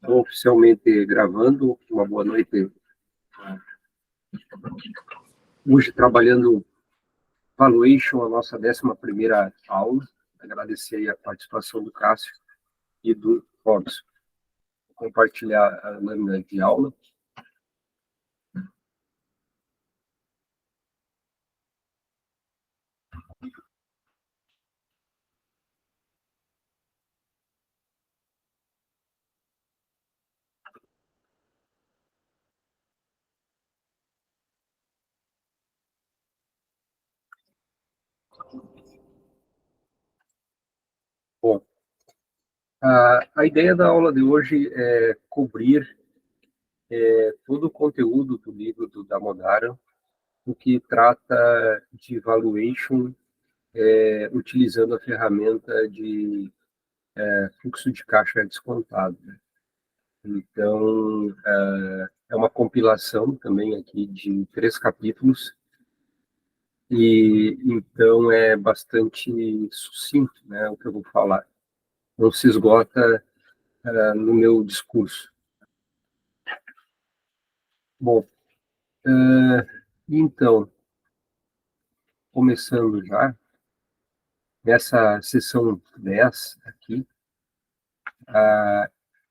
Estou oficialmente gravando. Uma boa noite. Hoje trabalhando Valuation, a nossa 11ª aula. Agradecer aí a participação do Cássio e do Robson. Vou compartilhar a lâmina de aula. Bom, a ideia da aula de hoje é cobrir todo o conteúdo do livro do Damodaran, o que trata de valuation, utilizando a ferramenta de fluxo de caixa descontado, né? Então, é uma compilação também aqui de 3 capítulos, e então é bastante sucinto, né, o que eu vou falar. Não se esgota no meu discurso. Bom, então, começando já, nessa sessão 10 aqui,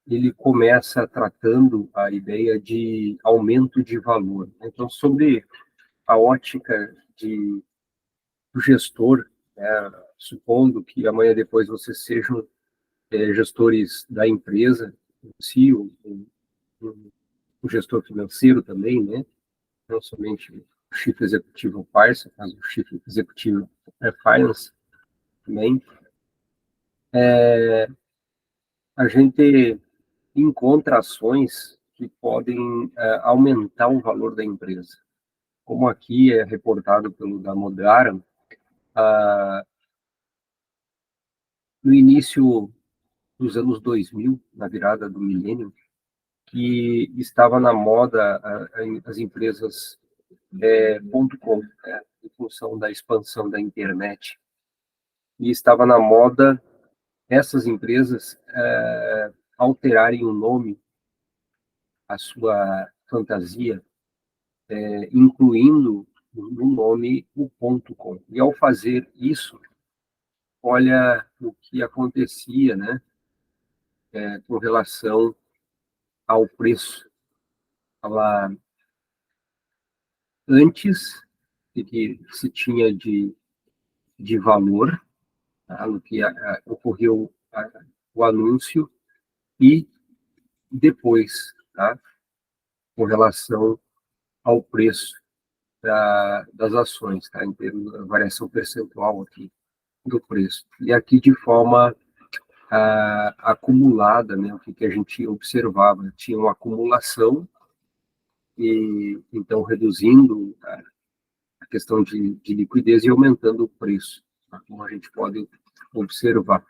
ele começa tratando a ideia de aumento de valor. Então, sobre a ótica do gestor, né, supondo que amanhã depois vocês sejam gestores da empresa, o CEO, o gestor financeiro também, né, não somente o Chief Executive Officer, mas o Chief Executive Finance também, a gente encontra ações que podem aumentar o valor da empresa. Como aqui é reportado pelo Damodaran, no início dos anos 2000, na virada do milênio, que estava na moda as empresas .com, né, em função da expansão da internet. E estava na moda essas empresas alterarem o nome, a sua fantasia, incluindo no nome o .com. E ao fazer isso, olha o que acontecia, né, com relação ao preço. Ela, antes que se tinha de valor, tá, no que ocorreu o anúncio, e depois, tá, com relação ao preço das ações, tá, em termos da variação percentual aqui do preço. E aqui de forma acumulada, né, o que a gente observava, tinha uma acumulação, e então reduzindo a questão de liquidez e aumentando o preço, tá, como a gente pode observar.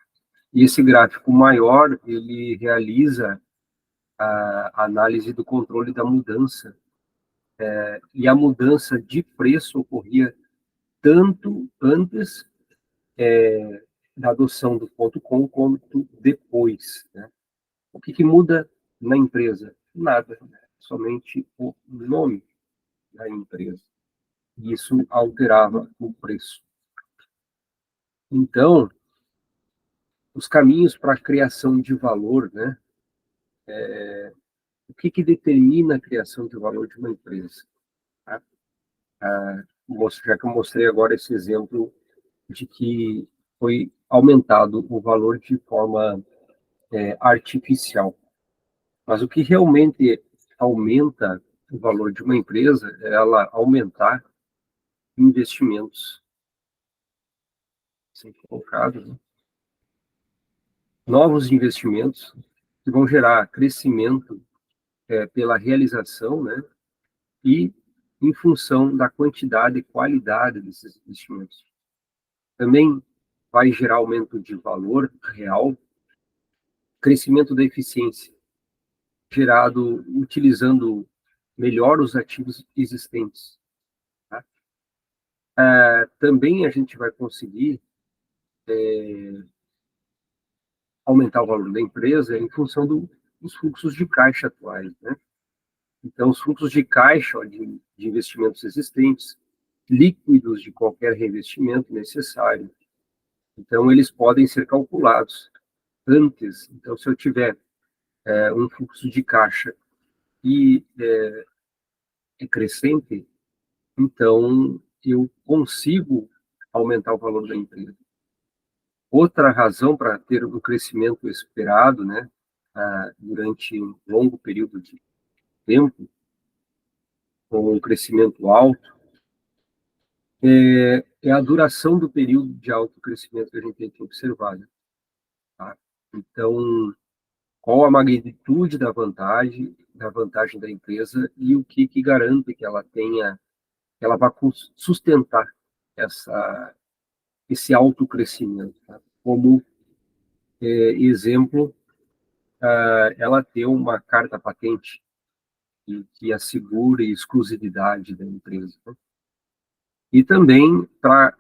E esse gráfico maior, ele realiza a análise do controle da mudança, e a mudança de preço ocorria tanto antes da adoção do .com quanto depois, né? O que muda na empresa? Nada, né? Somente o nome da empresa. E isso alterava o preço. Então, os caminhos para a criação de valor, né? O que determina a criação de valor de uma empresa? Tá? Já que eu mostrei agora esse exemplo de que foi aumentado o valor de forma artificial. Mas o que realmente aumenta o valor de uma empresa é ela aumentar investimentos. Sempre colocado, né? Novos investimentos que vão gerar crescimento pela realização, né? E em função da quantidade e qualidade desses investimentos. Também vai gerar aumento de valor real, crescimento da eficiência, gerado utilizando melhor os ativos existentes. Tá? Também a gente vai conseguir aumentar o valor da empresa em função os fluxos de caixa atuais, né? Então, os fluxos de caixa de investimentos existentes, líquidos de qualquer reinvestimento necessário. Então, eles podem ser calculados antes. Então, se eu tiver um fluxo de caixa e é crescente, então eu consigo aumentar o valor da empresa. Outra razão para ter um crescimento esperado, né, durante um longo período de tempo, com um crescimento alto, é a duração do período de alto crescimento que a gente tem que observar. Né? Tá? Então, qual a magnitude da vantagem da empresa e o que garante que ela tenha, que ela vá sustentar esse alto crescimento. Tá? Como exemplo, ela ter uma carta patente que assegure exclusividade da empresa. Né? E também, para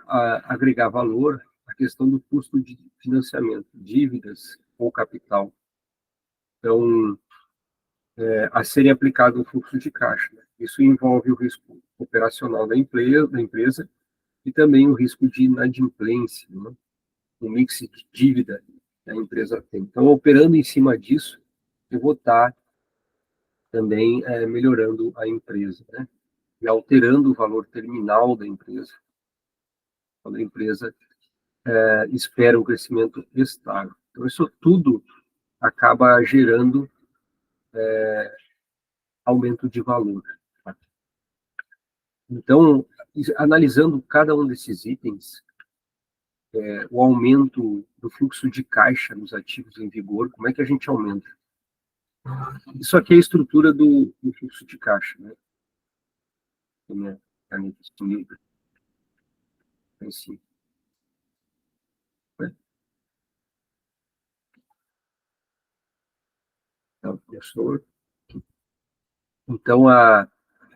agregar valor, a questão do custo de financiamento, dívidas ou capital. Então, a serem aplicado um fluxo de caixa. Né? Isso envolve o risco operacional da empresa e também o risco de inadimplência, né? O mix de dívida que a empresa tem. Então, operando em cima disso, eu vou estar também melhorando a empresa, né? E alterando o valor terminal da empresa. Quando a empresa espera um crescimento estável. Então, isso tudo acaba gerando aumento de valor. Tá? Então, analisando cada um desses itens, o aumento do fluxo de caixa nos ativos em vigor, como é que a gente aumenta? Isso aqui é a estrutura do fluxo de caixa, né? Tem minha caneta disponível em si. Né? Então,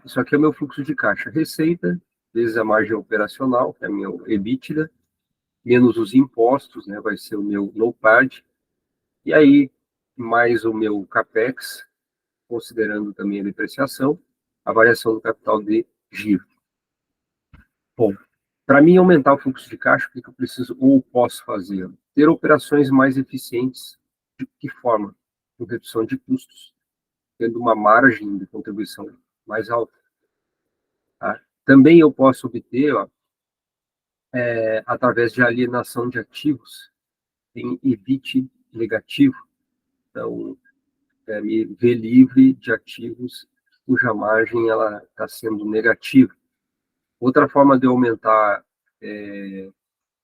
isso aqui é o meu fluxo de caixa. Receita, vezes a margem operacional, que é meu EBITDA, menos os impostos, né? Vai ser o meu NOPAD. E aí, mais o meu CAPEX, considerando também a depreciação, a variação do capital de giro. Bom, para mim aumentar o fluxo de caixa, o que eu preciso ou posso fazer? Ter operações mais eficientes. De que forma? Com redução de custos, tendo uma margem de contribuição mais alta. Tá? Também eu posso obter, através de alienação de ativos, em EBIT negativo. Então, me ver livre de ativos cuja margem ela está sendo negativa. Outra forma de aumentar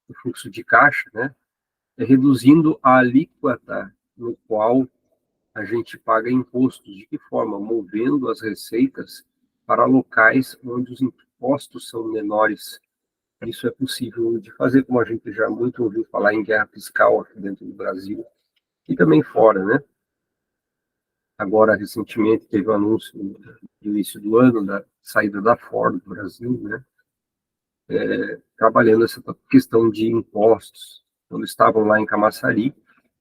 o fluxo de caixa, né, é reduzindo a alíquota no qual a gente paga impostos. De que forma? Movendo as receitas para locais onde os impostos são menores. Isso é possível de fazer, como a gente já muito ouviu falar em guerra fiscal aqui dentro do Brasil e também fora, né? Agora, recentemente, teve o anúncio no início do ano da saída da Ford do Brasil, né? Trabalhando essa questão de impostos. Quando estavam lá em Camaçari,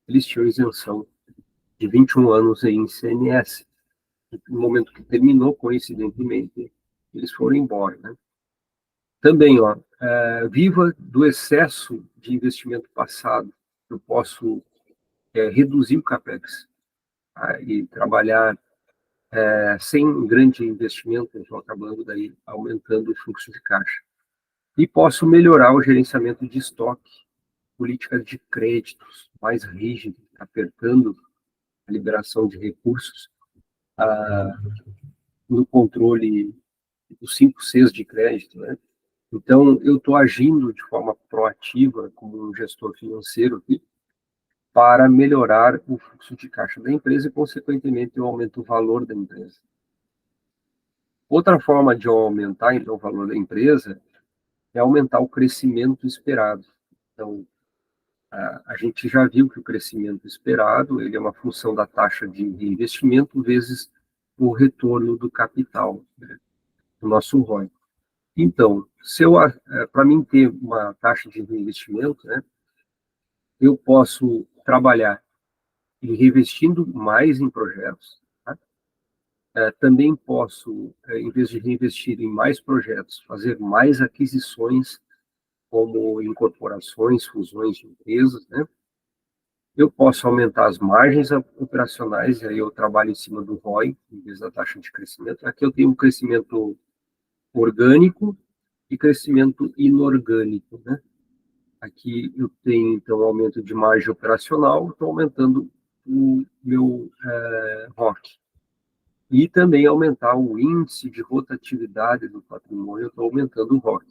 eles tinham isenção de 21 anos em ICMS. No momento que terminou, coincidentemente, eles foram embora, né? Também, viva do excesso de investimento passado. Eu posso reduzir o CAPEX e trabalhar sem grande investimento, então acabando daí aumentando o fluxo de caixa. E posso melhorar o gerenciamento de estoque, políticas de créditos mais rígidas, apertando a liberação de recursos, no controle dos 5 Cs de crédito, né? Então, eu estou agindo de forma proativa como um gestor financeiro aqui, para melhorar o fluxo de caixa da empresa e, consequentemente, eu aumento o valor da empresa. Outra forma de eu aumentar, então, o valor da empresa é aumentar o crescimento esperado. Então, a gente já viu que o crescimento esperado ele é uma função da taxa de investimento vezes o retorno do capital, né, do nosso ROI. Então, para mim ter uma taxa de reinvestimento, né, eu posso trabalhar e reinvestindo mais em projetos. Tá? Também posso, em vez de reinvestir em mais projetos, fazer mais aquisições, como incorporações, fusões de empresas, né? Eu posso aumentar as margens operacionais, e aí eu trabalho em cima do ROI, em vez da taxa de crescimento. Aqui eu tenho um crescimento orgânico e crescimento inorgânico, né? Aqui eu tenho, então, aumento de margem operacional, estou aumentando o meu ROC. E também aumentar o índice de rotatividade do patrimônio, eu estou aumentando o ROC,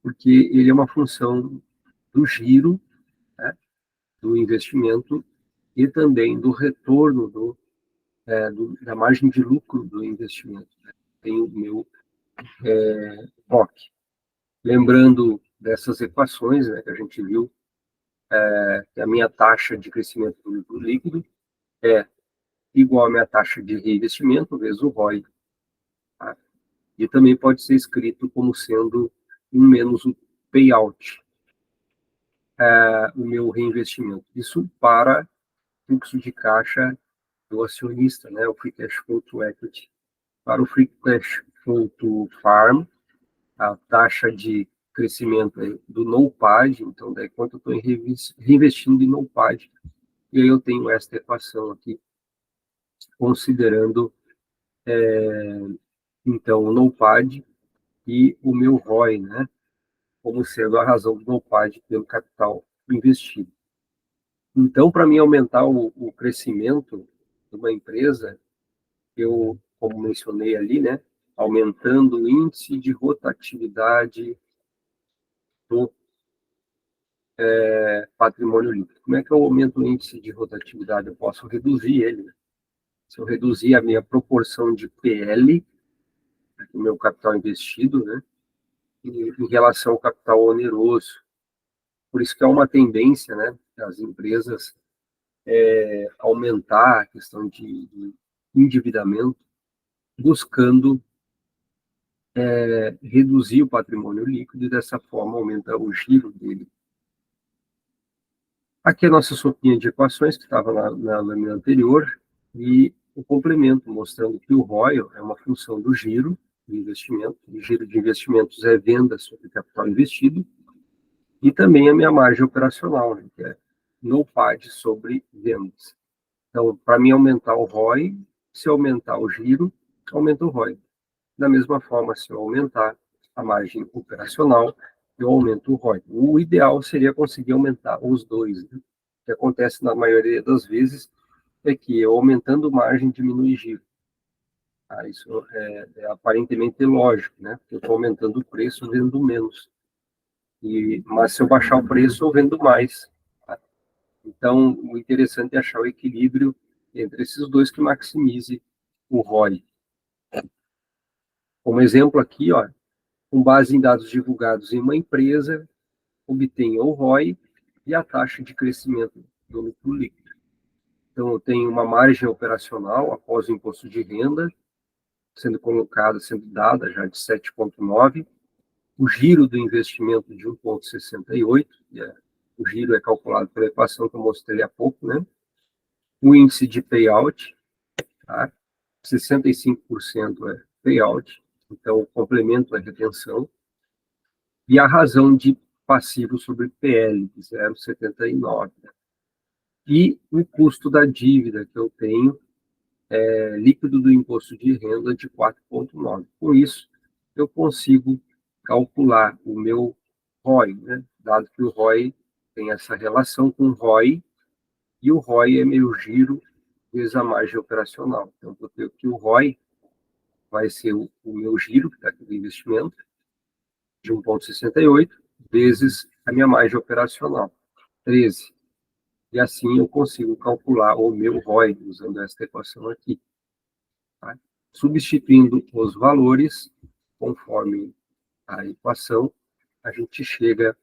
porque ele é uma função do giro, né, do investimento e também do retorno da margem de lucro do investimento. Né? Tem o meu ROC. Lembrando dessas equações, né, que a gente viu, que a minha taxa de crescimento do lucro líquido é igual à minha taxa de reinvestimento vezes o ROI. Tá? E também pode ser escrito como sendo 1 menos o payout, o meu reinvestimento. Isso para fluxo de caixa do acionista, né, o free cash flow to equity. Para o free cash flow to farm, a taxa de crescimento do NOPAD, então daí quanto eu estou reinvestindo em NOPAD, e aí eu tenho esta equação aqui, considerando, então, o NOPAD e o meu ROI, né, como sendo a razão do NOPAD pelo capital investido. Então, para mim aumentar o crescimento de uma empresa, eu, como mencionei ali, né, aumentando o índice de rotatividade do patrimônio líquido. Como é que eu aumento o índice de rotatividade? Eu posso reduzir ele. Né? Se eu reduzir a minha proporção de PL, o meu capital investido, né, em relação ao capital oneroso. Por isso que é uma tendência, né, das empresas aumentar a questão de endividamento, buscando reduzir o patrimônio líquido e dessa forma aumenta o giro dele. Aqui é a nossa sopinha de equações que estava na lâmina anterior e o complemento mostrando que o ROI é uma função do giro de investimento. O giro de investimentos é venda sobre capital investido e também a minha margem operacional, né, que é NOPAD sobre vendas. Então, para mim aumentar o ROI, se eu aumentar o giro, aumenta o ROI. Da mesma forma, se eu aumentar a margem operacional, eu aumento o ROI. O ideal seria conseguir aumentar os dois. Né? O que acontece na maioria das vezes é que eu aumentando margem diminui giro. Isso é aparentemente lógico, né? Porque eu estou aumentando o preço, vendo menos. Mas se eu baixar o preço, eu vendo mais. Tá? Então, o interessante é achar o equilíbrio entre esses dois que maximize o ROI. Como exemplo aqui, ó, com base em dados divulgados em uma empresa, obtenha o ROI e a taxa de crescimento do lucro líquido. Então, eu tenho uma margem operacional após o imposto de renda, sendo colocada, sendo dada já de 7,9, o giro do investimento de 1,68, o giro é calculado pela equação que eu mostrei há pouco, né? O índice de payout, tá? 65% é payout, então o complemento é retenção, e a razão de passivo sobre PL, de 0,79. Né? E o custo da dívida que eu tenho, líquido do imposto de renda, de 4,9. Com isso, eu consigo calcular o meu ROI, né? Dado que o ROI tem essa relação com o ROI, e o ROI é meu giro vezes a margem operacional. Então, eu tenho que o ROI vai ser o meu giro, que está aqui do investimento, de 1,68, vezes a minha margem operacional, 13. E assim eu consigo calcular o meu ROI, usando esta equação aqui. Tá? Substituindo os valores, conforme a equação, a gente chega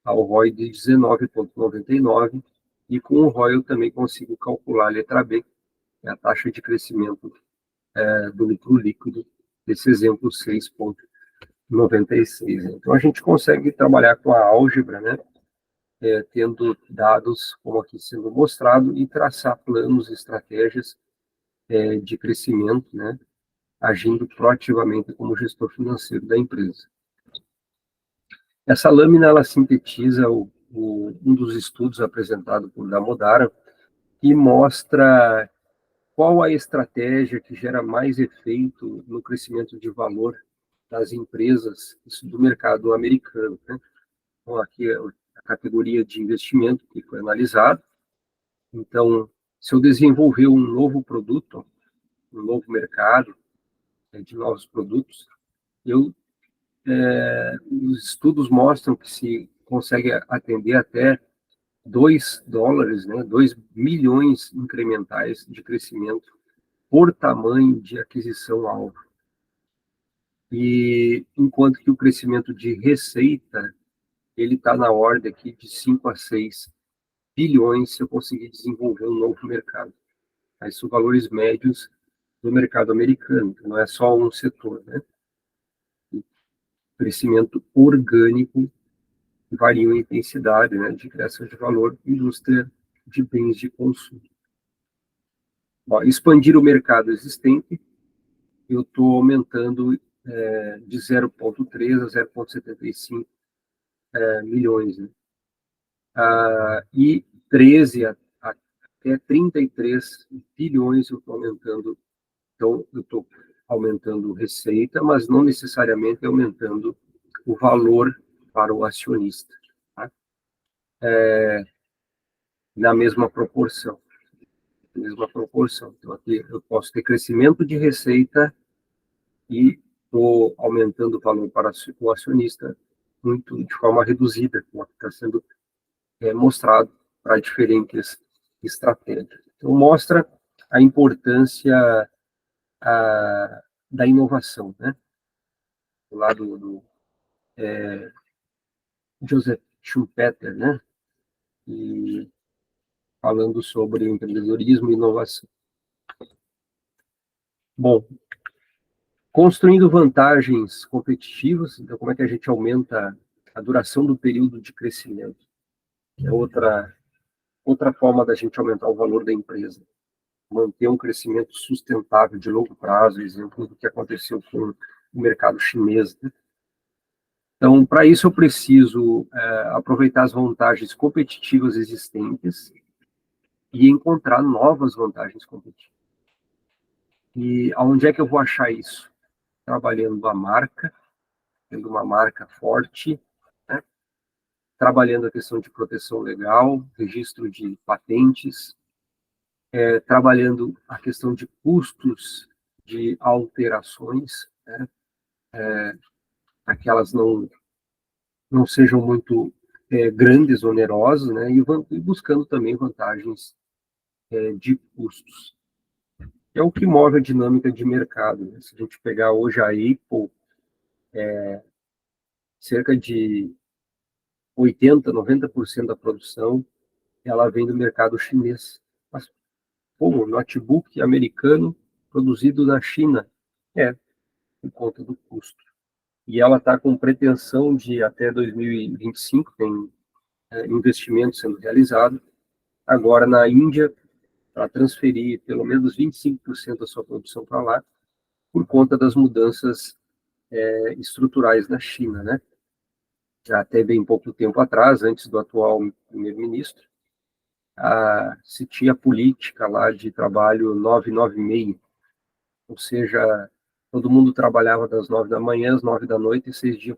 ao ROI de 19,99, e com o ROI eu também consigo calcular a letra B, que é a taxa de crescimento do lucro líquido, desse exemplo 6,96. Então, a gente consegue trabalhar com a álgebra, né, tendo dados, como aqui sendo mostrado, e traçar planos e estratégias de crescimento, né, agindo proativamente como gestor financeiro da empresa. Essa lâmina, ela sintetiza um dos estudos apresentado por Damodara, que mostra qual a estratégia que gera mais efeito no crescimento de valor das empresas, isso do mercado americano, né? Então, aqui é a categoria de investimento que foi analisado. Então, se eu desenvolver um novo produto, um novo mercado de novos produtos, os estudos mostram que se consegue atender até $2, né, 2 milhões incrementais de crescimento por tamanho de aquisição-alvo. E enquanto que o crescimento de receita, ele está na ordem aqui de 5 a 6 bilhões se eu conseguir desenvolver um novo mercado. Aí são valores médios do mercado americano, não é só um setor, né? O crescimento orgânico varia em intensidade, né, de criação de valor, indústria de bens de consumo. Bom, expandir o mercado existente, eu estou aumentando de 0,3 a 0,75 milhões, né? E 13 até 33 bilhões eu estou aumentando. Então, eu estou aumentando receita, mas não necessariamente aumentando o valor para o acionista, tá? Na mesma proporção. Então, aqui eu posso ter crescimento de receita e estou aumentando o valor para o acionista muito de forma reduzida, como está sendo mostrado para diferentes estratégias. Então, mostra a importância da inovação, né? Do lado do Joseph Schumpeter, né? E falando sobre empreendedorismo e inovação. Bom, construindo vantagens competitivas, então como é que a gente aumenta a duração do período de crescimento? É outra forma da gente aumentar o valor da empresa. Manter um crescimento sustentável de longo prazo, exemplo do que aconteceu com o mercado chinês, né? Então, para isso eu preciso aproveitar as vantagens competitivas existentes e encontrar novas vantagens competitivas. E aonde é que eu vou achar isso? Trabalhando a marca, tendo uma marca forte, né? Trabalhando a questão de proteção legal, registro de patentes, trabalhando a questão de custos de alterações, né? Para que elas não sejam muito grandes, onerosas, né? E buscando também vantagens de custos. É o que move a dinâmica de mercado, né? Se a gente pegar hoje a Apple, cerca de 80, 90% da produção, ela vem do mercado chinês. Mas como notebook americano produzido na China? Por conta do custo. E ela está com pretensão de, até 2025, tem investimento sendo realizado, agora na Índia, para transferir pelo menos 25% da sua produção para lá, por conta das mudanças estruturais na China, né? Já até bem pouco tempo atrás, antes do atual primeiro-ministro, se tinha política lá de trabalho 996, ou seja, todo mundo trabalhava das 9 da manhã às 9 da noite, 6 dias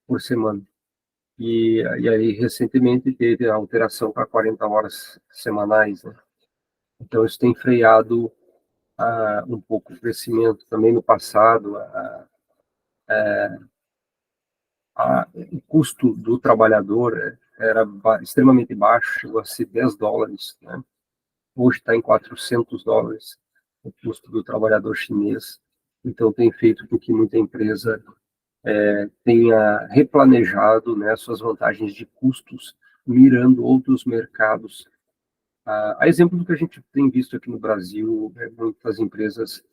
por semana. E aí, recentemente, teve a alteração para 40 horas semanais, né? Então, isso tem freado um pouco o crescimento. Também no passado, o custo do trabalhador era extremamente baixo, chegou a ser $10, né? Hoje está em $400 o custo do trabalhador chinês. Então, tem feito com que muita empresa tenha replanejado, né, suas vantagens de custos, mirando outros mercados. A exemplo do que a gente tem visto aqui no Brasil, muitas empresas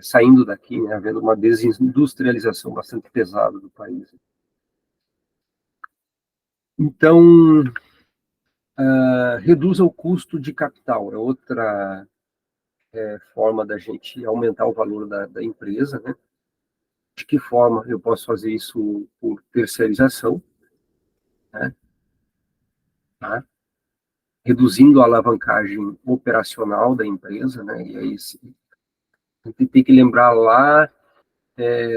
saindo daqui, né, havendo uma desindustrialização bastante pesada do país. Então, reduza o custo de capital, é outra forma da gente aumentar o valor da empresa, né? De que forma eu posso fazer isso por terceirização, né? Tá? Reduzindo a alavancagem operacional da empresa, né? E aí a gente tem que lembrar lá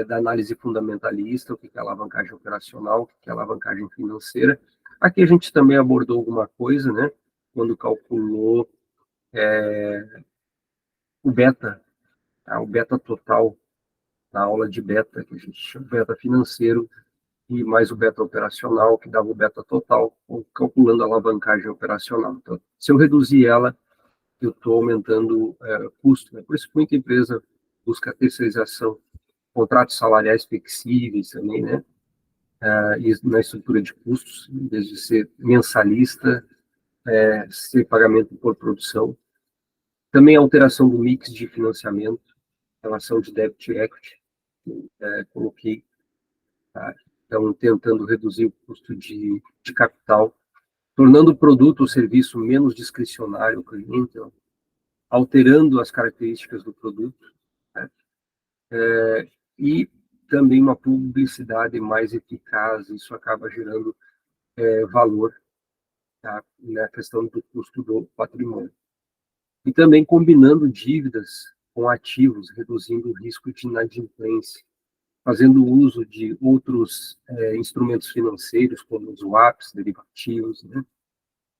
da análise fundamentalista, o que é alavancagem operacional, o que é alavancagem financeira. Aqui a gente também abordou alguma coisa, né? Quando calculou o beta, tá? O beta total, na aula de beta, que a gente chama beta financeiro, e mais o beta operacional, que dava o beta total, calculando a alavancagem operacional. Então, se eu reduzir ela, eu estou aumentando custo. Né? Por isso que muita empresa busca terceirização, contratos salariais flexíveis também, né? E na estrutura de custos, em vez de ser mensalista, ser pagamento por produção. Também a alteração do mix de financiamento, relação de débito e equity, coloquei, tá? Então, tentando reduzir o custo de capital, tornando o produto ou serviço menos discricionário ao cliente, ó, alterando as características do produto, né? E também uma publicidade mais eficaz, isso acaba gerando valor, tá? Na questão do custo do patrimônio. E também combinando dívidas com ativos, reduzindo o risco de inadimplência, fazendo uso de outros instrumentos financeiros, como os swaps, derivativos, né?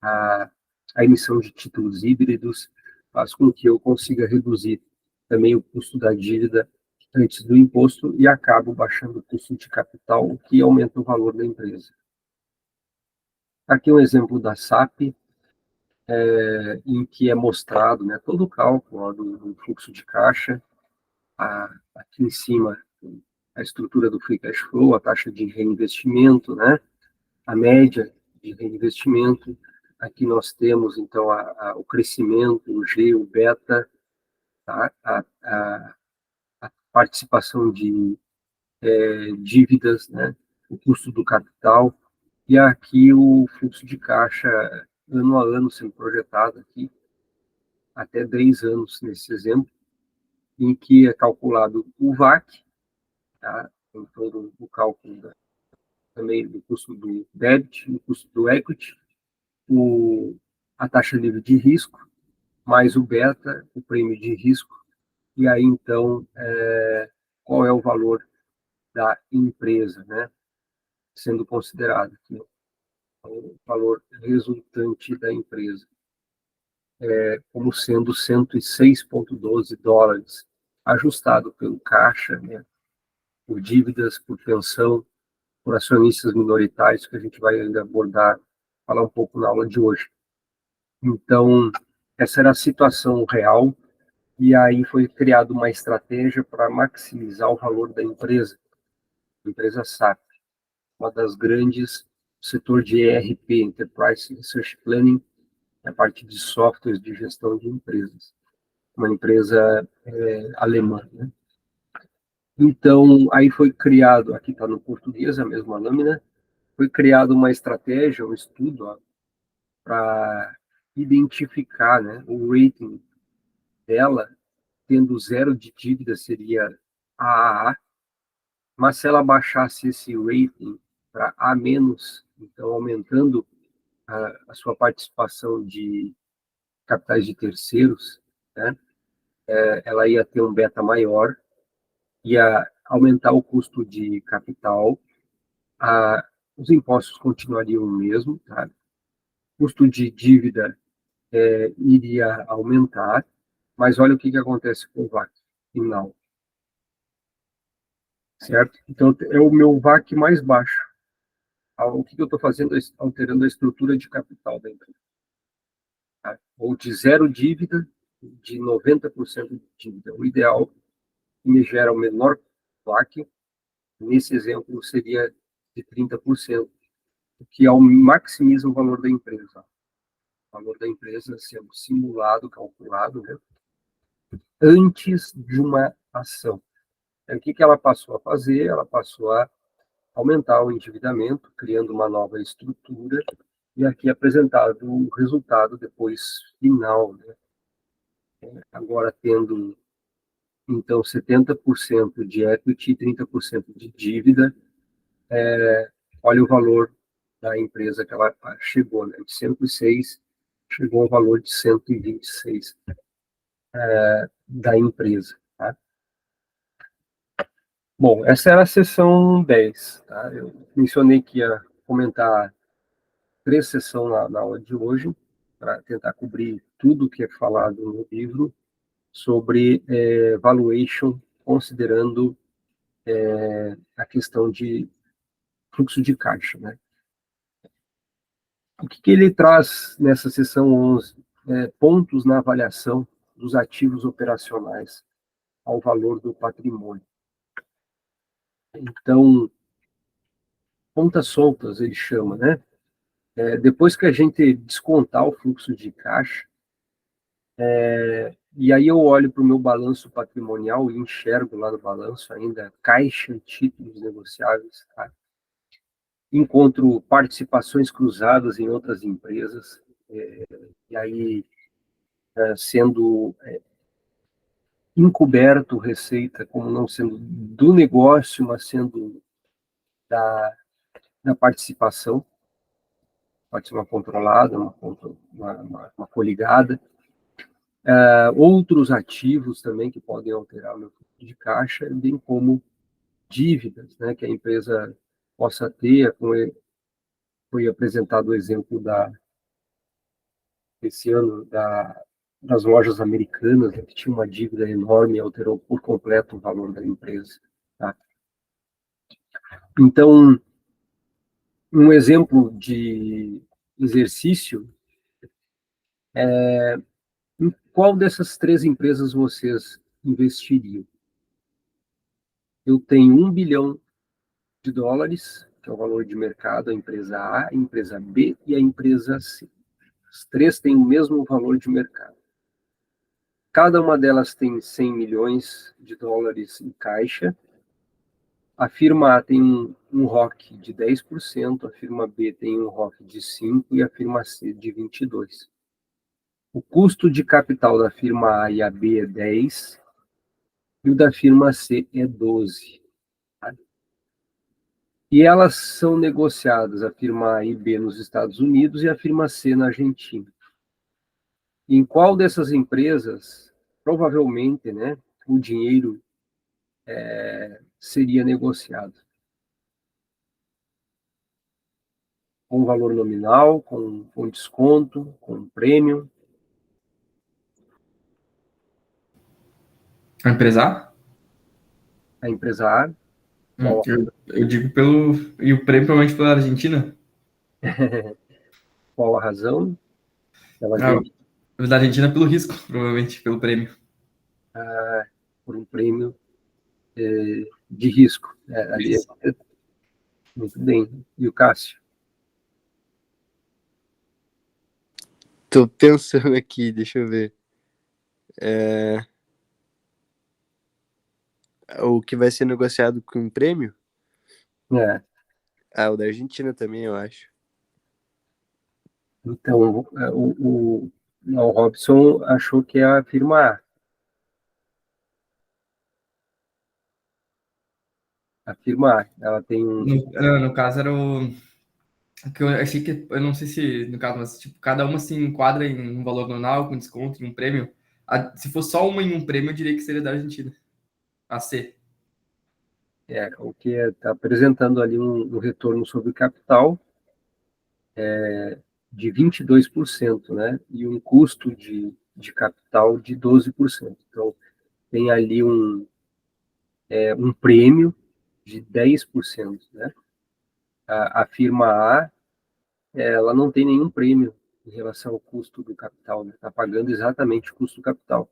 a, a emissão de títulos híbridos, faz com que eu consiga reduzir também o custo da dívida antes do imposto e acabo baixando o custo de capital, o que aumenta o valor da empresa. Aqui um exemplo da SAP, em que é mostrado, né, todo o cálculo ó, do fluxo de caixa, aqui em cima a estrutura do free cash flow, a taxa de reinvestimento, né, a média de reinvestimento. Aqui nós temos, então, o crescimento, o G, o beta, tá? A participação de dívidas, né? O custo do capital, e aqui o fluxo de caixa ano a ano sendo projetado aqui, até 10 anos nesse exemplo, em que é calculado o VAC, tá? Então, todo o cálculo também do custo do débito, do custo do equity, a taxa livre de risco, mais o beta, o prêmio de risco, e aí então qual é o valor da empresa, né? Sendo considerado aqui o valor resultante da empresa como sendo 106,12 dólares, ajustado pelo caixa, né? Por dívidas, por pensão, por acionistas minoritários, que a gente vai ainda abordar, falar um pouco na aula de hoje. Então, essa era a situação real, e aí foi criada uma estratégia para maximizar o valor da empresa, a empresa SAP, uma das grandes do setor de ERP, Enterprise Research Planning, a parte de softwares de gestão de empresas, uma empresa alemã, né? Então, aí foi criado, aqui está no português a mesma lâmina, foi criada uma estratégia, um estudo para identificar, né, o rating dela, tendo zero de dívida seria AAA, mas se ela baixasse esse rating para A-, então aumentando a sua participação de capitais de terceiros, né, ela ia ter um beta maior, ia aumentar o custo de capital, os impostos continuariam o mesmo, tá? O custo de dívida iria aumentar, mas olha o que acontece com o VAC final, certo? Então, é o meu VAC mais baixo. O que eu estou fazendo? Alterando a estrutura de capital da empresa. Tá? Ou de zero dívida, de 90% de dívida. O ideal que me gera o menor VAC, nesse exemplo, seria de 30%, o que maximiza o valor da empresa. O valor da empresa sendo simulado, calculado, né, antes de uma ação. Então, o que ela passou a fazer? Ela passou a aumentar o endividamento, criando uma nova estrutura, e aqui é apresentado o resultado depois final, né? Agora tendo, então, 70% de equity e 30% de dívida, olha o valor da empresa que ela chegou, né? De 106, chegou ao valor de 126 da empresa, tá? Bom, essa era a sessão 10, tá? Eu mencionei que ia comentar 3 sessões na aula de hoje, para tentar cobrir tudo que é falado no livro sobre valuation, considerando a questão de fluxo de caixa, né? O que ele traz nessa sessão 11? Pontos na avaliação dos ativos operacionais ao valor do patrimônio. Então, pontas soltas, ele chama, né? Depois que a gente descontar o fluxo de caixa, e aí eu olho para o meu balanço patrimonial e enxergo lá no balanço ainda caixa e títulos negociáveis, tá? Encontro participações cruzadas em outras empresas, e aí sendo encoberto receita como não sendo do negócio, mas sendo da participação, pode ser uma controlada, uma coligada. Outros ativos também que podem alterar o meu fluxo de caixa, bem como dívidas, né, que a empresa possa ter. Foi apresentado o exemplo esse ano das lojas americanas, né, que tinha uma dívida enorme e alterou por completo o valor da empresa. Tá? Então, um exemplo de exercício, em qual dessas 3 empresas vocês investiriam? Eu tenho $1 bilhão, que é o valor de mercado, a empresa A, a empresa B e a empresa C. As 3 têm o mesmo valor de mercado. Cada uma delas tem $100 milhões em caixa. A firma A tem um ROC de 10%, a firma B tem um ROC de 5% e a firma C de 22%. O custo de capital da firma A e a B é 10 e o da firma C é 12. Tá? E elas são negociadas, a firma A e B nos Estados Unidos e a firma C na Argentina. Em qual dessas empresas, provavelmente, né, o dinheiro seria negociado? Com valor nominal, com desconto, com prêmio? A empresa? A empresa A, qual, Eu digo pelo. E o prêmio provavelmente pela Argentina? qual a razão? Ela Ah, vende da Argentina pelo risco, provavelmente, pelo prêmio. por um prêmio de risco. Ali Isso. muito bem. E o Cássio? Tô pensando aqui, deixa eu ver. O que vai ser negociado com prêmio? É, O da Argentina também, eu acho. então, o Robson achou que é a firma A. A firma A, ela tem No caso, era o. Que eu achei que. Eu não sei se, no caso, mas tipo, cada uma se enquadra em um valor nominal, com desconto, em um prêmio. Se for só uma em um prêmio, eu diria que seria da Argentina. A C. o que está apresentando ali um retorno sobre capital de 22%, né? E um custo de capital de 12%. Então, tem ali um prêmio de 10%, né? A firma A, ela não tem nenhum prêmio em relação ao custo do capital, né? Está pagando exatamente o custo do capital.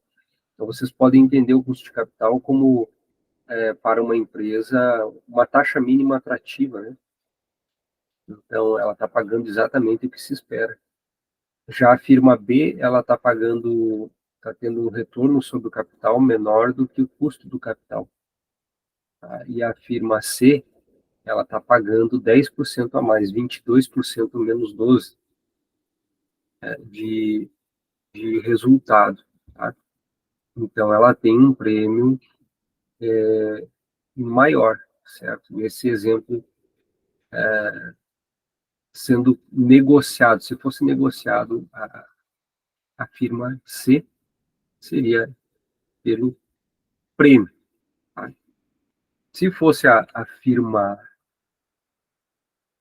Então, vocês podem entender o custo de capital como, para uma empresa, uma taxa mínima atrativa, né? Então, ela está pagando exatamente o que se espera. Já a firma B, ela está tendo um retorno sobre o capital menor do que o custo do capital. Tá? E a firma C, ela está pagando 10% a mais, 22% menos 12% de resultado, tá? Então, ela tem um prêmio maior, certo? Nesse exemplo, sendo negociado, se fosse negociado a firma C, seria pelo prêmio, tá? Se fosse a firma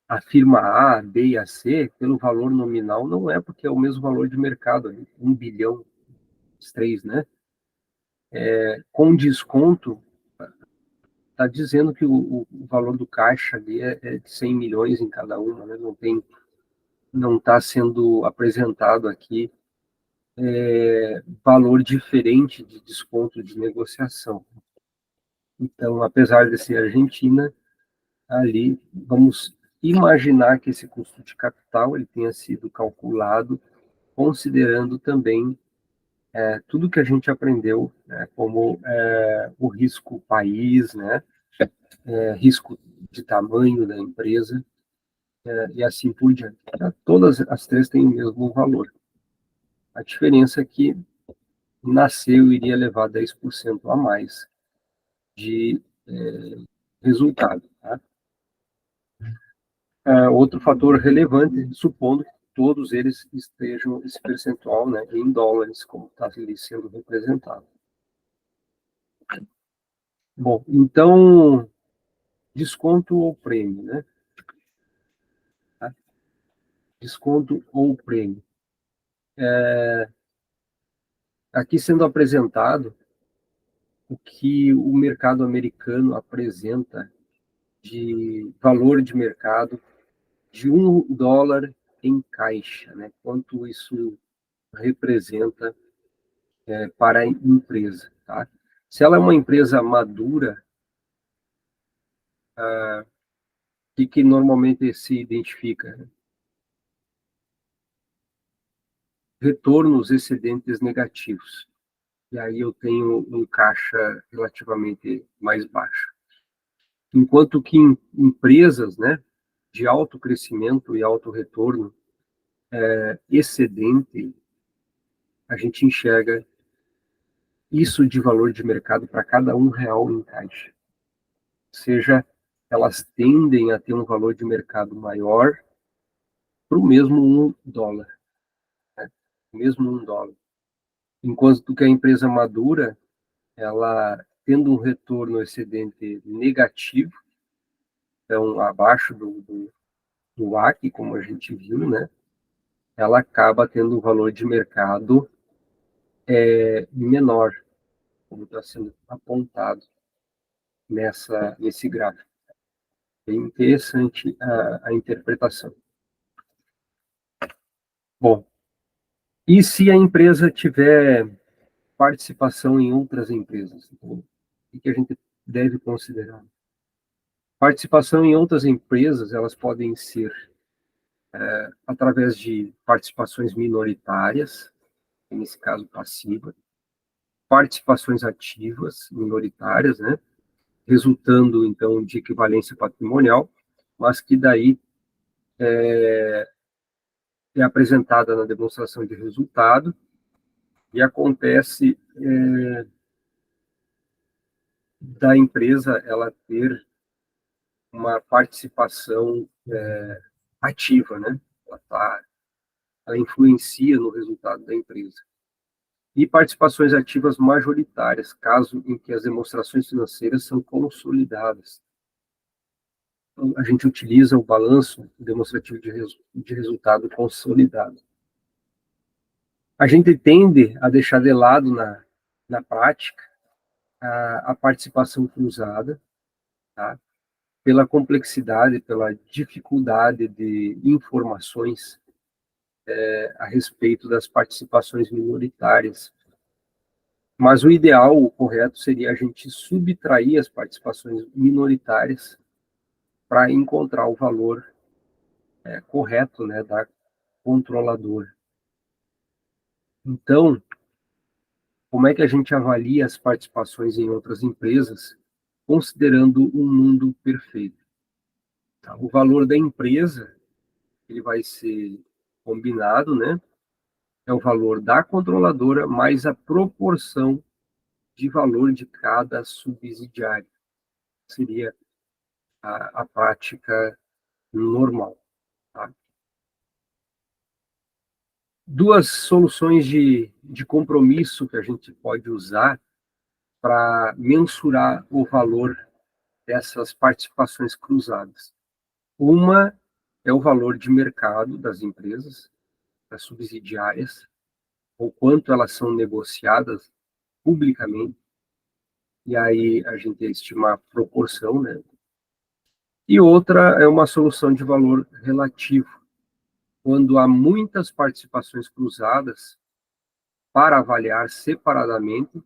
A, B e a C, pelo valor nominal, não é, porque é o mesmo valor de mercado, 1 bilhão, os três, né? Com desconto, está dizendo que o valor do caixa ali é de 100 milhões em cada uma, né? Não está sendo apresentado aqui valor diferente de desconto de negociação. Então, apesar de ser Argentina, ali vamos imaginar que esse custo de capital ele tenha sido calculado considerando também tudo que a gente aprendeu, né, como o risco país, né, risco de tamanho da empresa, e assim por diante. Todas as três têm o mesmo valor. A diferença é que nasceu iria levar 10% a mais de resultado. Tá? Outro fator relevante, supondo que todos eles estejam, esse percentual, né, em dólares, como está ali sendo representado. Bom, então, desconto ou prêmio, né? Tá? Desconto ou prêmio. Aqui sendo apresentado o que o mercado americano apresenta de valor de mercado de $1 em caixa, né? Quanto isso representa para a empresa, tá? Se ela é uma empresa madura, o que normalmente se identifica? Retornos excedentes negativos. E aí eu tenho um caixa relativamente mais baixo. Enquanto que em empresas, né, de alto crescimento e alto retorno, excedente, a gente enxerga isso de valor de mercado para cada R$ 1 em caixa. Ou seja, elas tendem a ter um valor de mercado maior para o mesmo $1, né? O mesmo $1. Enquanto que a empresa madura, ela tendo um retorno excedente negativo, então abaixo do AC, como a gente viu, né? Ela acaba tendo um valor de mercado menor, como está sendo apontado nesse gráfico. É interessante a interpretação. Bom, e se a empresa tiver participação em outras empresas? Então, o que a gente deve considerar? Participação em outras empresas, elas podem ser através de participações minoritárias, nesse caso passiva, participações ativas minoritárias, né, resultando então de equivalência patrimonial, mas que daí é apresentada na demonstração de resultado e acontece da empresa ela ter uma participação ativa, né? Ela influencia no resultado da empresa. E participações ativas majoritárias, caso em que as demonstrações financeiras são consolidadas. Então, a gente utiliza o balanço demonstrativo de resultado consolidado. A gente tende a deixar de lado na prática a participação cruzada, tá? Pela complexidade, pela dificuldade de informações a respeito das participações minoritárias. Mas o ideal, o correto, seria a gente subtrair as participações minoritárias para encontrar o valor correto, né, da controladora. Então, como é que a gente avalia as participações em outras empresas, considerando um mundo perfeito? Tá? O valor da empresa, ele vai ser combinado, né? É o valor da controladora mais a proporção de valor de cada subsidiário. Seria a prática normal. Tá? Duas soluções de compromisso que a gente pode usar para mensurar o valor dessas participações cruzadas. Uma é o valor de mercado das empresas, das subsidiárias, ou quanto elas são negociadas publicamente, e aí a gente estima a proporção, né? E outra é uma solução de valor relativo, quando há muitas participações cruzadas para avaliar separadamente,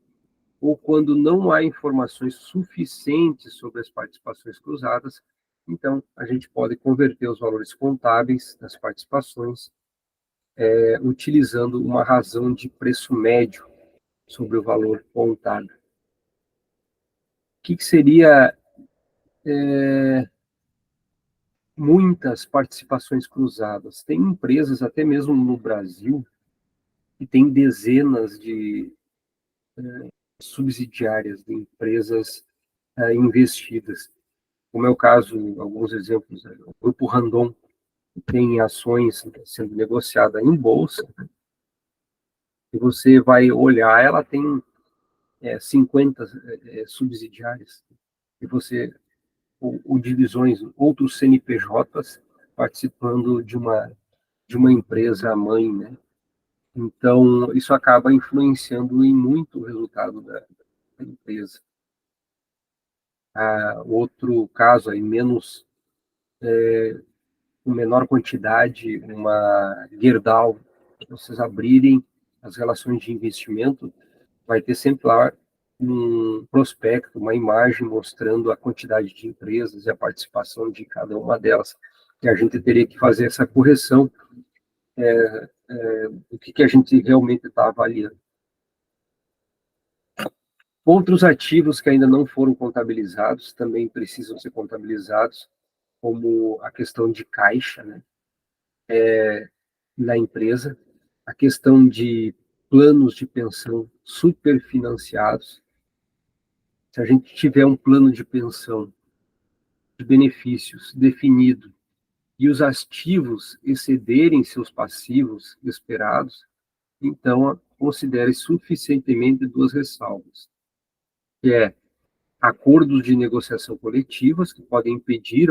ou quando não há informações suficientes sobre as participações cruzadas, então a gente pode converter os valores contábeis das participações utilizando uma razão de preço médio sobre o valor contábil. O que seria muitas participações cruzadas? Tem empresas, até mesmo no Brasil, que tem dezenas de subsidiárias de empresas investidas. Como é o caso, alguns exemplos, o Grupo Randon tem ações sendo negociadas em bolsa, e você vai olhar, ela tem 50 subsidiárias, e você, ou divisões, outros CNPJs participando de uma empresa mãe, né? Então, isso acaba influenciando em muito o resultado da empresa. Outro caso, aí, com menor quantidade, uma Gerdau, vocês abrirem as relações de investimento, vai ter sempre lá um prospecto, uma imagem mostrando a quantidade de empresas e a participação de cada uma delas. E a gente teria que fazer essa correção do que a gente realmente está avaliando. Outros ativos que ainda não foram contabilizados também precisam ser contabilizados, como a questão de caixa, né, na empresa, a questão de planos de pensão superfinanciados. Se a gente tiver um plano de pensão de benefícios definido e os ativos excederem seus passivos esperados, então considere suficientemente duas ressalvas, que é acordos de negociação coletivas, que podem impedir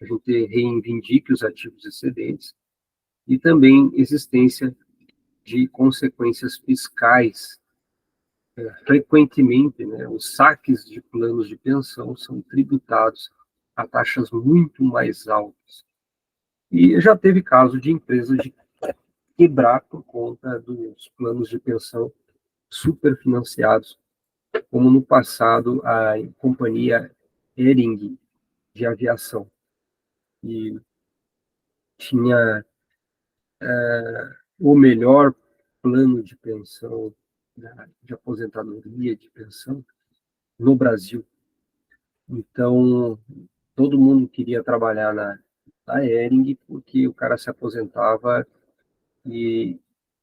a gente reivindique os ativos excedentes, e também existência de consequências fiscais. Frequentemente, né, os saques de planos de pensão são tributados a taxas muito mais altas. E já teve caso de empresa de quebrar por conta dos planos de pensão superfinanciados, como no passado a companhia Hering de aviação, e tinha o melhor plano de pensão, de aposentadoria de pensão no Brasil. Então, todo mundo queria trabalhar na Hering porque o cara se aposentava e,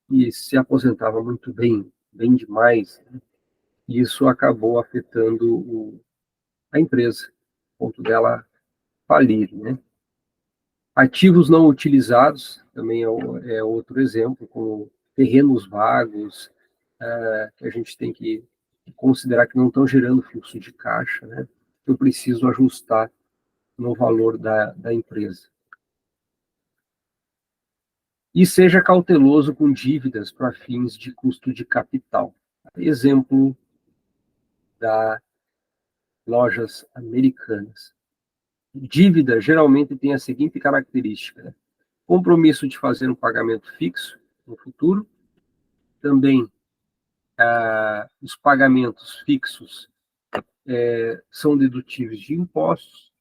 e se aposentava muito bem, bem demais, né? E isso acabou afetando a empresa, a ponto dela falir, né? Ativos não utilizados também é outro exemplo, como terrenos vagos, que a gente tem que considerar que não estão gerando fluxo de caixa, né? Eu preciso ajustar no valor da empresa. E seja cauteloso com dívidas para fins de custo de capital. Exemplo da lojas americanas. Dívida geralmente tem a seguinte característica, né? Compromisso de fazer um pagamento fixo no futuro, também os pagamentos fixos são dedutíveis de impostos,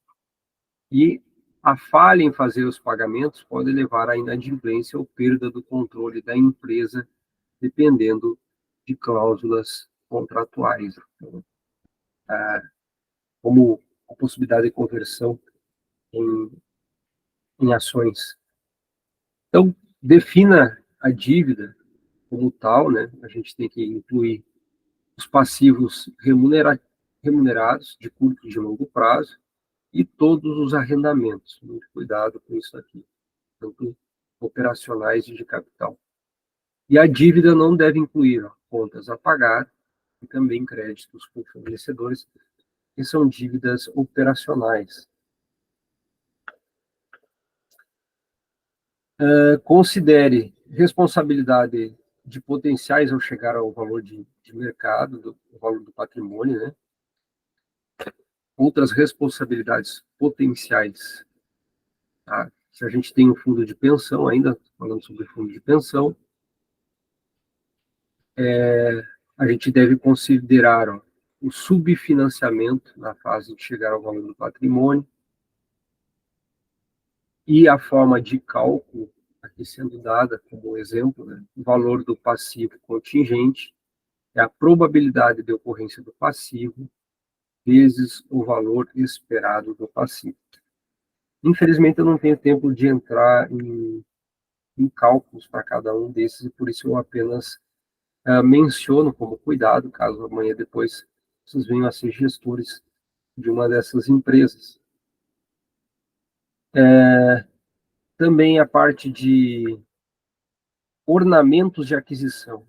e a falha em fazer os pagamentos pode levar à inadimplência ou perda do controle da empresa, dependendo de cláusulas contratuais. Então, como a possibilidade de conversão em, em ações. Então, defina a dívida como tal, né? A gente tem que incluir os passivos remunerados de curto e de longo prazo e todos os arrendamentos. Muito cuidado com isso aqui, tanto operacionais e de capital. E a dívida não deve incluir contas a pagar e também créditos com fornecedores, que são dívidas operacionais. Considere responsabilidade de potenciais ao chegar ao valor de mercado, do valor do patrimônio, né? Outras responsabilidades potenciais. Tá? Se a gente tem um fundo de pensão, ainda falando sobre fundo de pensão, a gente deve considerar o subfinanciamento na fase de chegar ao valor do patrimônio e a forma de cálculo, aqui sendo dada como exemplo, né? O valor do passivo contingente é a probabilidade de ocorrência do passivo vezes o valor esperado do passivo. Infelizmente, eu não tenho tempo de entrar em cálculos para cada um desses, e por isso eu apenas menciono como cuidado, caso amanhã depois vocês venham a ser gestores de uma dessas empresas. Também a parte de ornamentos de aquisição,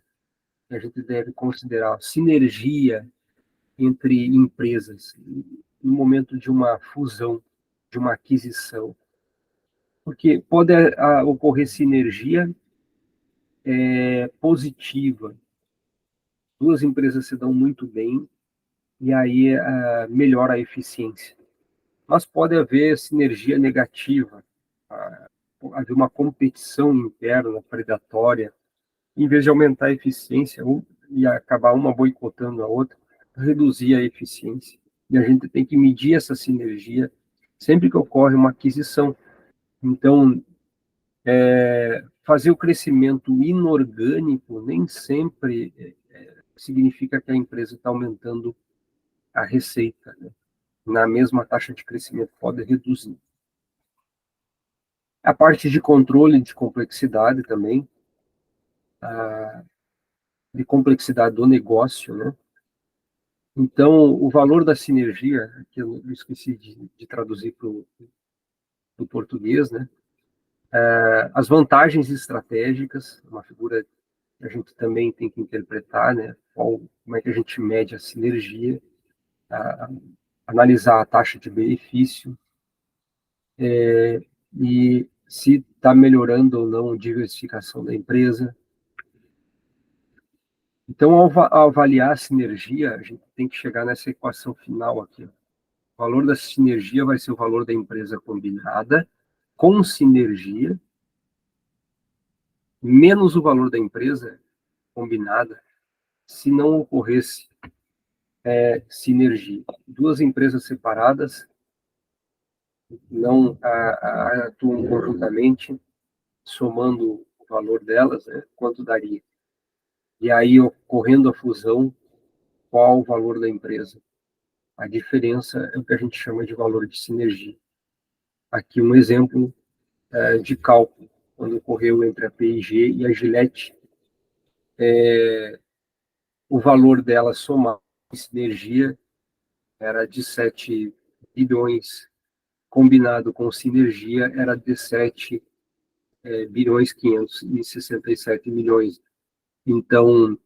que a gente deve considerar sinergia entre empresas no momento de uma fusão, de uma aquisição. Porque pode ocorrer sinergia positiva. Duas empresas se dão muito bem e aí melhora a eficiência. Mas pode haver sinergia negativa, haver uma competição interna, predatória, em vez de aumentar a eficiência e acabar uma boicotando a outra, reduzir a eficiência. E a gente tem que medir essa sinergia sempre que ocorre uma aquisição. Então, fazer o crescimento inorgânico nem sempre significa que a empresa está aumentando a receita, né? Na mesma taxa de crescimento, pode reduzir. A parte de controle de complexidade também, de complexidade do negócio, né? Então, o valor da sinergia, que eu esqueci de traduzir para o português, né? As vantagens estratégicas, uma figura que a gente também tem que interpretar, né? Como é que a gente mede a sinergia, analisar a taxa de benefício, e se está melhorando ou não a diversificação da empresa. Então, ao avaliar a sinergia, a gente tem que chegar nessa equação final aqui. O valor da sinergia vai ser o valor da empresa combinada, com sinergia, menos o valor da empresa combinada, se não ocorresse sinergia. Duas empresas separadas não atuam conjuntamente, somando o valor delas, né, quanto daria. E aí, ocorrendo a fusão, qual o valor da empresa? A diferença é o que a gente chama de valor de sinergia. Aqui um exemplo de cálculo, quando ocorreu entre a P&G e a Gillette, o valor dela somado em sinergia era de 7 bilhões, combinado com sinergia era de 7 bilhões 567 milhões. Então,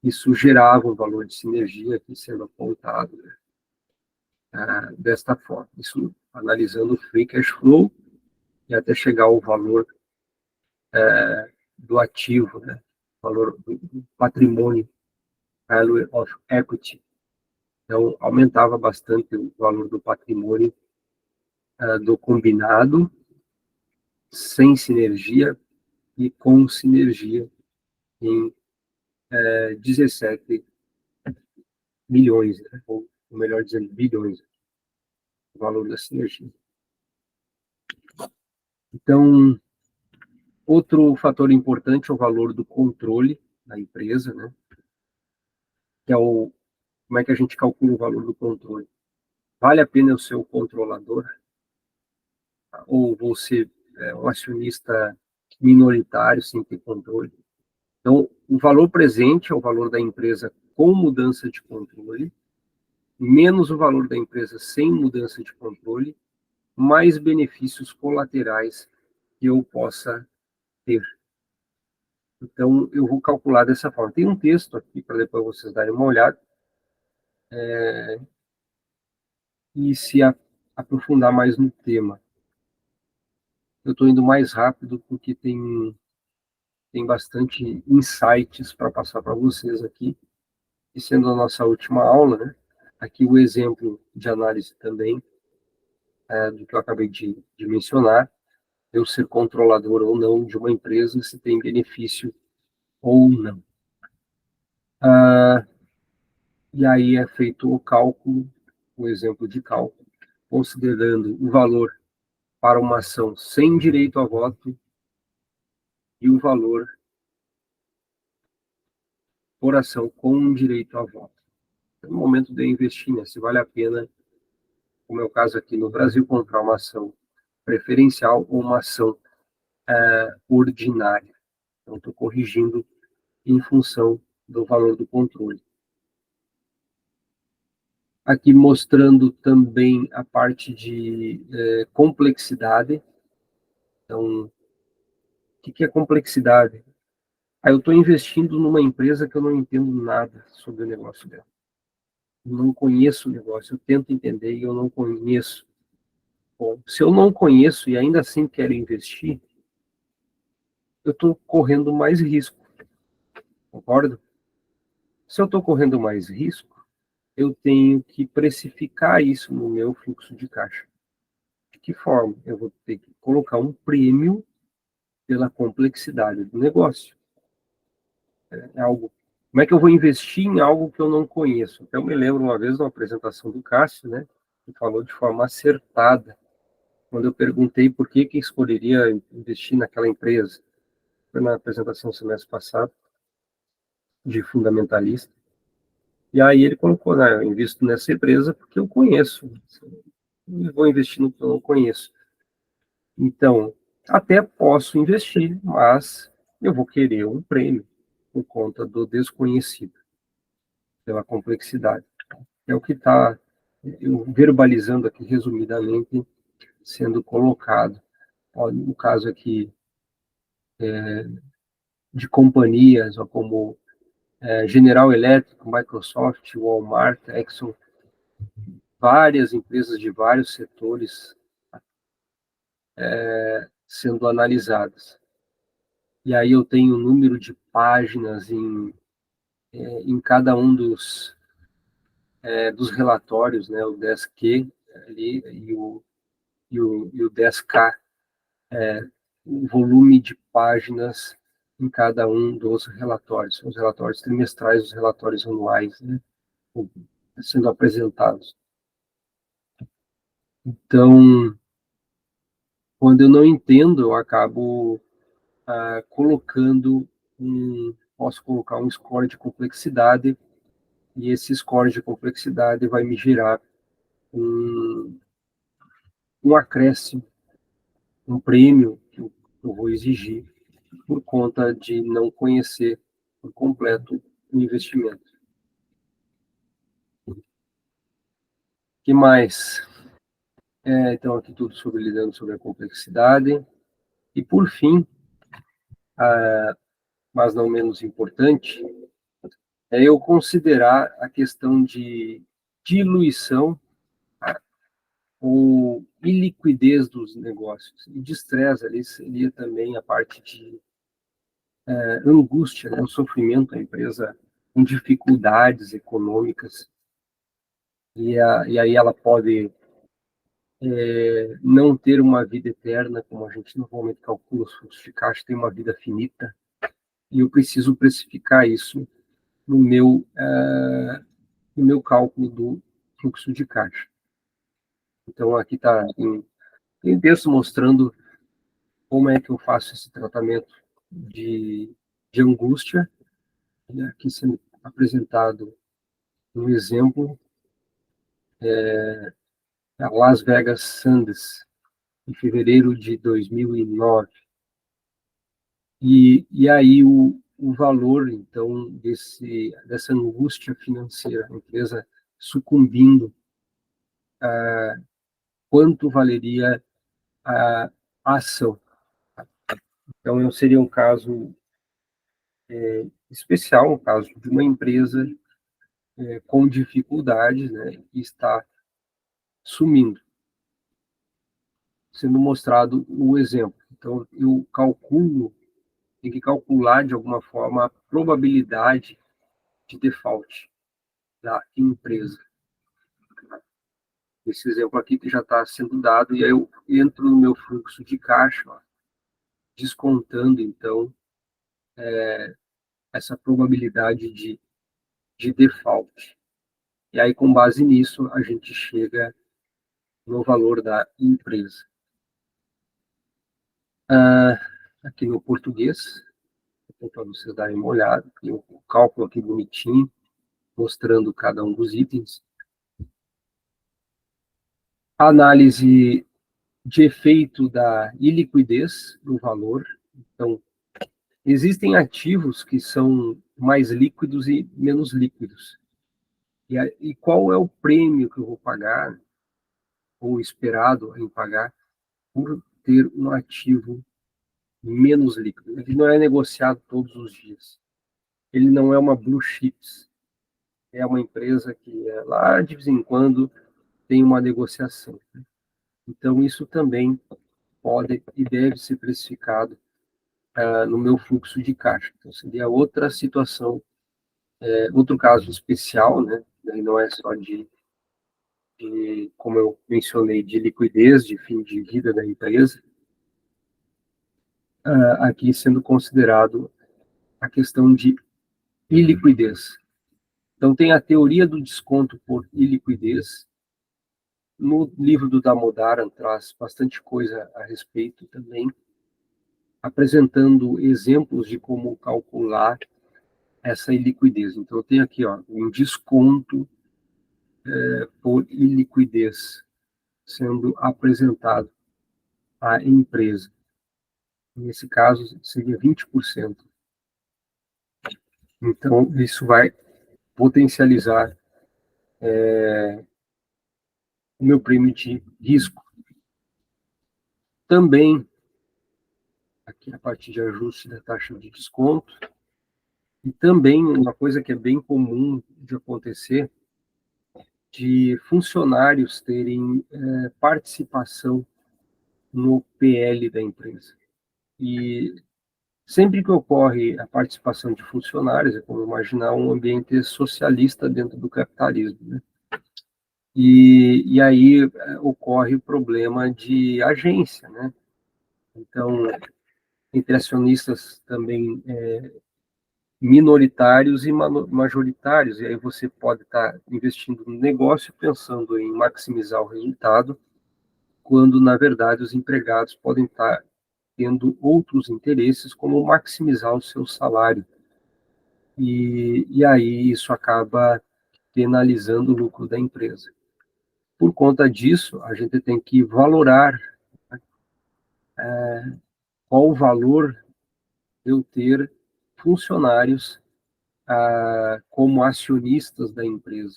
isso gerava um valor de sinergia aqui sendo apontado, né, desta forma. Isso analisando o free cash flow e até chegar ao valor do ativo, né, valor do patrimônio, value of equity. Então, aumentava bastante o valor do patrimônio do combinado, sem sinergia e com sinergia em 17 milhões, né? Ou melhor dizendo, bilhões, o valor da sinergia. Então, outro fator importante é o valor do controle da empresa, né? Que é como é que a gente calcula o valor do controle? Vale a pena eu ser o controlador? ou vou ser um acionista minoritário sem ter controle. Então, o valor presente é o valor da empresa com mudança de controle, menos o valor da empresa sem mudança de controle, mais benefícios colaterais que eu possa ter. Então, eu vou calcular dessa forma. Tem um texto aqui para depois vocês darem uma olhada e se aprofundar mais no tema. Eu estou indo mais rápido porque tem bastante insights para passar para vocês aqui. E sendo a nossa última aula, né? Aqui o exemplo de análise também, do que eu acabei de mencionar, eu ser controlador ou não de uma empresa, se tem benefício ou não. E aí é feito o cálculo, o exemplo de cálculo, considerando o valor para uma ação sem direito a voto e o valor por ação com direito a voto. No momento de eu investir, né, se vale a pena, como é o caso aqui no Brasil, comprar uma ação preferencial ou uma ação ordinária. Então, estou corrigindo em função do valor do controle. Aqui mostrando também a parte de complexidade. Então, o que é complexidade? Eu estou investindo numa empresa que eu não entendo nada sobre o negócio dela. Eu não conheço o negócio, eu tento entender e eu não conheço. Bom, se eu não conheço e ainda assim quero investir, eu estou correndo mais risco, concorda? Se eu estou correndo mais risco, eu tenho que precificar isso no meu fluxo de caixa. De que forma? Eu vou ter que colocar um prêmio pela complexidade do negócio. É algo. Como é que eu vou investir em algo que eu não conheço? Eu me lembro uma vez de uma apresentação do Cássio, né, que falou de forma acertada, quando eu perguntei por que escolheria investir naquela empresa. Foi na apresentação do semestre passado, de fundamentalista. E aí ele colocou, né, eu invisto nessa empresa porque eu conheço. Não vou investir no que eu não conheço. Então, até posso investir, mas eu vou querer um prêmio por conta do desconhecido, pela complexidade. É o que está, eu verbalizando aqui resumidamente, sendo colocado. No caso aqui de companhias, como General Electric, Microsoft, Walmart, Exxon, várias empresas de vários setores sendo analisadas. E aí eu tenho o número de páginas em cada um dos relatórios, né, o 10Q ali, e o 10K, o volume de páginas em cada um dos relatórios, os relatórios trimestrais, os relatórios anuais, né, sendo apresentados. Então, quando eu não entendo, eu acabo posso colocar um score de complexidade, e esse score de complexidade vai me gerar um acréscimo, um prêmio que eu vou exigir por conta de não conhecer por completo o investimento. O que mais? Então, aqui tudo sobre lidando sobre a complexidade. E, por fim, mas não menos importante, é eu considerar a questão de diluição ou iliquidez dos negócios. E de estresse ali seria também a parte de angústia, né, o sofrimento, a empresa com dificuldades econômicas, e aí ela pode não ter uma vida eterna, como a gente normalmente calcula, os fluxos de caixa tem uma vida finita, e eu preciso precificar isso no meu cálculo do fluxo de caixa. Então, aqui está tem texto mostrando como é que eu faço esse tratamento de angústia, né, aqui sendo apresentado um exemplo, a Las Vegas Sands, em fevereiro de 2009. E aí o valor, então, dessa angústia financeira, a empresa sucumbindo, quanto valeria a ação? Então, seria um caso especial, um caso de uma empresa com dificuldades, né, que está sumindo, sendo mostrado o exemplo. Então, eu tem que calcular de alguma forma a probabilidade de default da empresa. Esse exemplo aqui que já está sendo dado, e aí eu entro no meu fluxo de caixa, ó, descontando, então, essa probabilidade de default. E aí, com base nisso, a gente chega no valor da empresa. Aqui no português, para vocês darem uma olhada, tem o cálculo aqui bonitinho, mostrando cada um dos itens. Análise de efeito da iliquidez do valor. Então, existem ativos que são mais líquidos e menos líquidos. E qual é o prêmio que eu vou pagar, ou esperado em pagar, por ter um ativo menos líquido? Ele não é negociado todos os dias. Ele não é uma blue chips. É uma empresa que lá de vez em quando tem uma negociação. Então, isso também pode e deve ser precificado no meu fluxo de caixa. Então, seria outra situação, outro caso especial, né? Não é só como eu mencionei, de liquidez, de fim de vida da empresa, aqui sendo considerado a questão de iliquidez. Então, tem a teoria do desconto por iliquidez. No livro do Damodaran traz bastante coisa a respeito também, apresentando exemplos de como calcular essa iliquidez. Então, eu tenho aqui um desconto por iliquidez sendo apresentado à empresa. Nesse caso, seria 20%. Então, isso vai potencializar o meu prêmio de risco. Também, aqui a parte de ajuste da taxa de desconto, e também uma coisa que é bem comum de acontecer, de funcionários terem participação no PL da empresa. E sempre que ocorre a participação de funcionários, é como imaginar um ambiente socialista dentro do capitalismo, né? E aí ocorre o problema de agência, né? Então, entre acionistas também minoritários e majoritários, e aí você pode estar investindo no negócio pensando em maximizar o resultado, quando, na verdade, os empregados podem estar tendo outros interesses, como maximizar o seu salário. E aí isso acaba penalizando o lucro da empresa. Por conta disso, a gente tem que valorar qual o valor de eu ter funcionários como acionistas da empresa.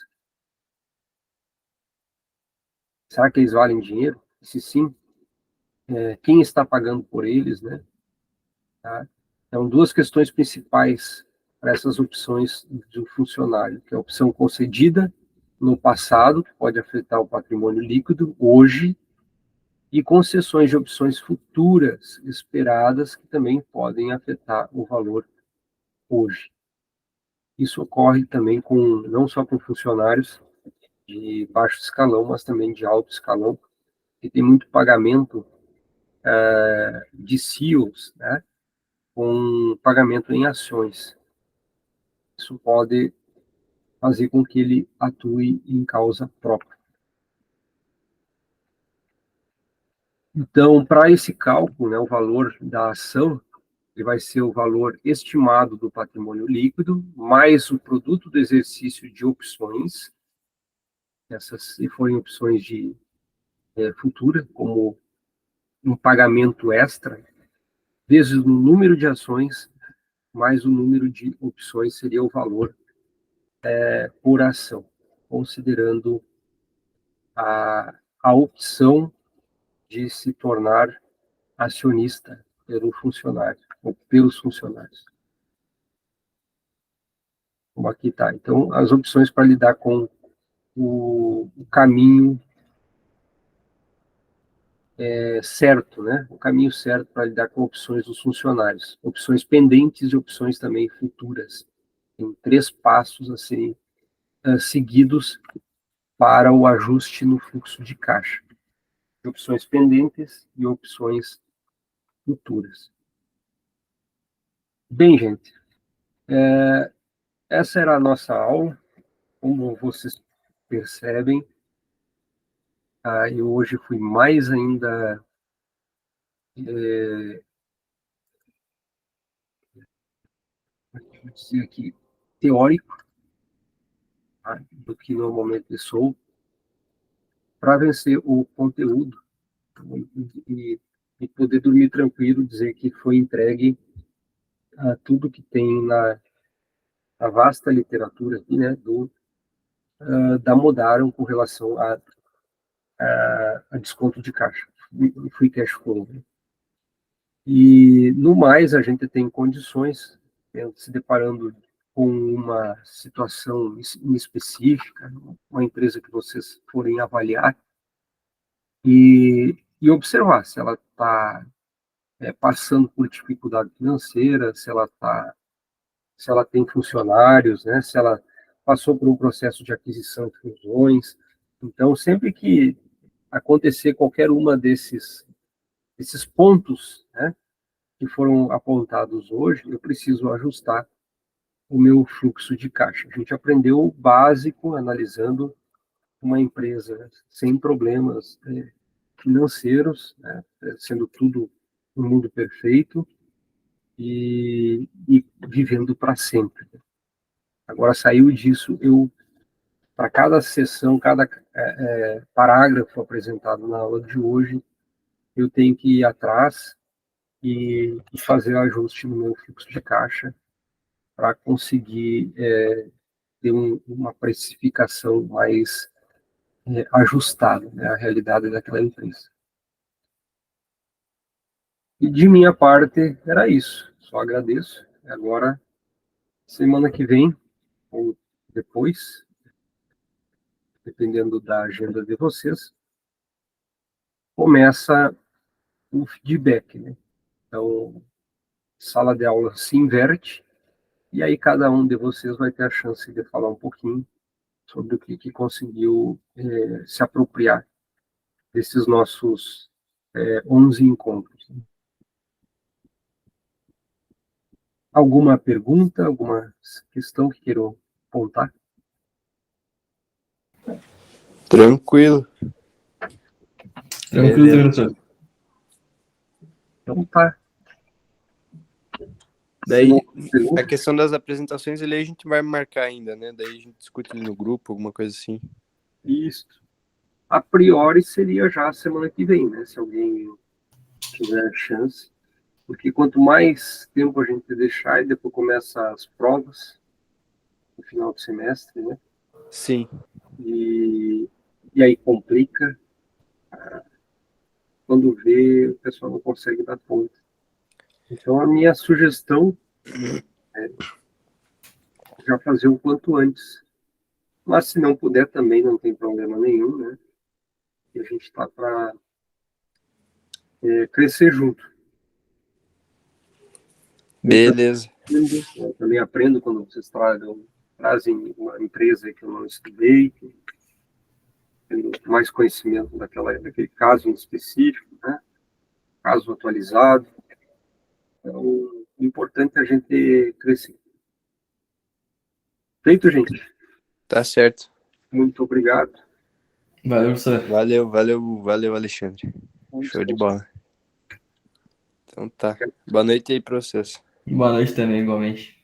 Será que eles valem dinheiro? Se sim, quem está pagando por eles, né? Tá? Então, duas questões principais para essas opções do funcionário, que é a opção concedida no passado, que pode afetar o patrimônio líquido hoje, e concessões de opções futuras esperadas, que também podem afetar o valor hoje. Isso ocorre também não só com funcionários de baixo escalão, mas também de alto escalão, que tem muito pagamento de CEOs, né, com pagamento em ações. Isso pode fazer com que ele atue em causa própria. Então, para esse cálculo, né, o valor da ação, ele vai ser o valor estimado do patrimônio líquido, mais o produto do exercício de opções, essas se forem opções de futura, como um pagamento extra, vezes o número de ações, mais o número de opções, seria o valor por ação, considerando a opção de se tornar acionista pelo funcionário, ou pelos funcionários. Como aqui está. Então, as opções para lidar com o caminho certo, né? O caminho certo para lidar com opções dos funcionários. Opções pendentes e opções também futuras. Tem 3 passos a serem seguidos para o ajuste no fluxo de caixa. Opções pendentes e opções futuras. Bem, gente, essa era a nossa aula. Como vocês percebem, eu hoje fui mais ainda dizer aqui, teórico, tá, do que normalmente sou, para vencer o conteúdo e poder dormir tranquilo, dizer que foi entregue a tudo que tem na vasta literatura aqui, né, da Modaro com relação a desconto de caixa, free cash flow. E, no mais, a gente tem condições, se deparando com uma situação específica, uma empresa que vocês forem avaliar, e observar se ela está passando por dificuldade financeira, se ela tem funcionários, né, se ela passou por um processo de aquisição de fusões. Então, sempre que acontecer qualquer uma desses pontos, né, que foram apontados hoje, eu preciso ajustar o meu fluxo de caixa. A gente aprendeu o básico analisando uma empresa sem problemas financeiros, né, sendo tudo um mundo perfeito e vivendo para sempre. Agora, saiu disso, para cada sessão, cada parágrafo apresentado na aula de hoje, eu tenho que ir atrás e fazer ajuste no meu fluxo de caixa para conseguir ter uma precificação mais ajustada, né, à realidade daquela empresa. E de minha parte, era isso. Só agradeço. Agora, semana que vem, ou depois, dependendo da agenda de vocês, começa o feedback, né? Então, sala de aula se inverte, e aí cada um de vocês vai ter a chance de falar um pouquinho sobre o que conseguiu se apropriar desses nossos 11 encontros. Alguma pergunta, alguma questão que queiram apontar? Tranquilo. Tranquilo, Beleza. professor. Então tá. Daí, a Pergunta? questão das apresentações, ali a gente vai marcar ainda, né? Daí a gente discute ali no grupo, alguma coisa assim. Isso. A priori seria já a semana que vem, né? Se alguém tiver chance. Porque quanto mais tempo a gente deixar, e depois começa as provas, no final do semestre, né? Sim. E aí complica. Quando vê, o pessoal não consegue dar conta. Então, a minha sugestão é já fazer o quanto antes. Mas, se não puder, também não tem problema nenhum, né? E a gente está para crescer junto. Beleza. Eu também aprendo quando vocês trazem uma empresa que eu não estudei, que tenho mais conhecimento daquele caso em específico, né? Caso atualizado. Então, o importante é a gente crescer. Feito, gente. Tá certo. Muito obrigado. Valeu, professor. Valeu, Alexandre. Show de bola. Então tá. Boa noite aí pra vocês. Boa noite também, igualmente.